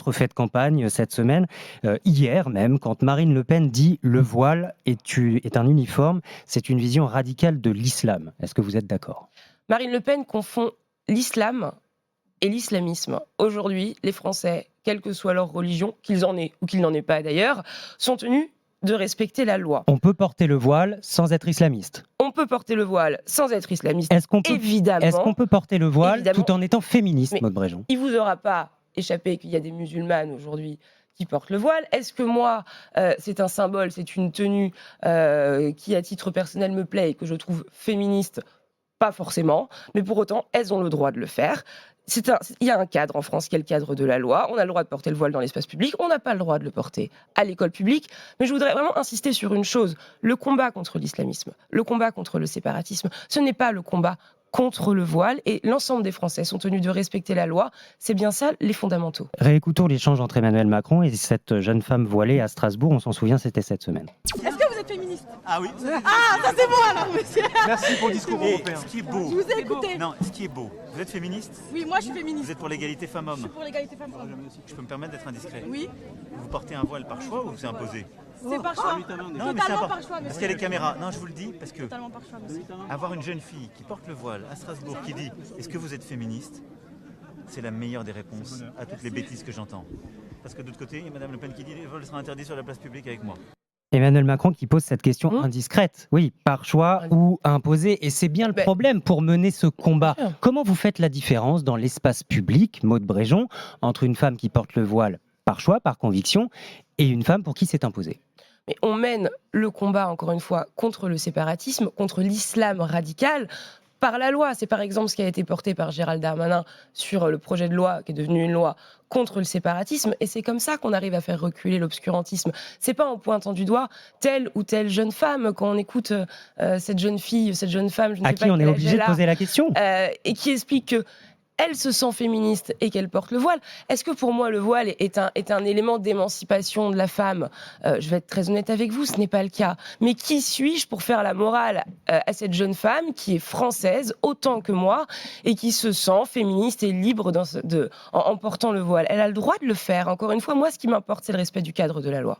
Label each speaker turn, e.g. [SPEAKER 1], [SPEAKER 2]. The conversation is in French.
[SPEAKER 1] autre fait de campagne cette semaine, hier même, quand Marine Le Pen dit « le voile est un uniforme », c'est une vision radicale de l'islam. Est-ce que vous êtes d'accord ?
[SPEAKER 2] Marine Le Pen confond l'islam et l'islamisme. Aujourd'hui, les Français, quelle que soit leur religion, qu'ils en aient ou qu'ils n'en aient pas d'ailleurs, sont tenus de respecter la loi.
[SPEAKER 1] On peut porter le voile sans être islamiste.
[SPEAKER 2] On peut porter le voile sans être islamiste, évidemment.
[SPEAKER 1] Est-ce qu'on peut porter le voile tout en étant féministe,
[SPEAKER 2] mais
[SPEAKER 1] Maud Bréjon ?
[SPEAKER 2] Il ne vous aura pas échappé qu'il y a des musulmanes aujourd'hui qui portent le voile. Est-ce que moi, c'est un symbole, c'est une tenue qui, à titre personnel, me plaît et que je trouve féministe ? Pas forcément, mais pour autant, elles ont le droit de le faire. Il y a un cadre en France qui est le cadre de la loi. On a le droit de porter le voile dans l'espace public. On n'a pas le droit de le porter à l'école publique. Mais je voudrais vraiment insister sur une chose. Le combat contre l'islamisme, le combat contre le séparatisme, ce n'est pas le combat contre le voile. Et l'ensemble des Français sont tenus de respecter la loi. C'est bien ça, les fondamentaux.
[SPEAKER 1] Réécoutons l'échange entre Emmanuel Macron et cette jeune femme voilée à Strasbourg. On s'en souvient, c'était cette semaine.
[SPEAKER 3] Est-ce que vous êtes féministe ?
[SPEAKER 4] Ah oui.
[SPEAKER 3] Ah, ça c'est bon alors, monsieur.
[SPEAKER 4] Merci pour le discours européen. Ce qui est beau.
[SPEAKER 3] Je vous ai écouté.
[SPEAKER 4] Non, ce qui est beau. Vous êtes féministe ?
[SPEAKER 3] Oui, moi je suis féministe.
[SPEAKER 4] Vous êtes pour l'égalité femmes-hommes ?
[SPEAKER 3] Je suis pour l'égalité femmes-hommes.
[SPEAKER 4] Je peux me permettre d'être indiscret ?
[SPEAKER 3] Oui.
[SPEAKER 4] Vous portez un voile par choix ou vous imposé ?
[SPEAKER 3] C'est par choix.
[SPEAKER 4] Non, mais c'est important. Parce qu'il y a les caméras. Non, je vous le dis parce que
[SPEAKER 3] Totalement par choix, monsieur.
[SPEAKER 4] avoir une jeune fille qui porte le voile à Strasbourg qui dit « Est-ce que vous êtes féministe ?» c'est la meilleure des réponses à toutes les bêtises que j'entends. Parce que de l'autre côté, il y a Madame Le Pen qui dit « Le voile sera interdit sur la place publique avec moi ».
[SPEAKER 1] Emmanuel Macron qui pose cette question indiscrète, oui, par choix ou imposé, et c'est bien le problème pour mener ce combat. Comment vous faites la différence dans l'espace public, Maud Bréjon, entre une femme qui porte le voile par choix, par conviction, et une femme pour qui c'est imposé ?
[SPEAKER 2] Mais on mène le combat, encore une fois, contre le séparatisme, contre l'islam radical, par la loi. C'est par exemple ce qui a été porté par Gérald Darmanin sur le projet de loi qui est devenu une loi contre le séparatisme, et c'est comme ça qu'on arrive à faire reculer l'obscurantisme. C'est pas en pointant du doigt telle ou telle jeune femme. Quand on écoute cette jeune fille, cette jeune femme, je ne sais
[SPEAKER 1] pas, à qui on est obligé de poser la question,
[SPEAKER 2] et qui explique que elle se sent féministe et qu'elle porte le voile. Est-ce que pour moi le voile est un élément d'émancipation de la femme ? Je vais être très honnête avec vous, ce n'est pas le cas. Mais qui suis-je pour faire la morale à cette jeune femme qui est française autant que moi et qui se sent féministe et libre en portant le voile ? Elle a le droit de le faire. Encore une fois, moi ce qui m'importe c'est le respect du cadre de la loi.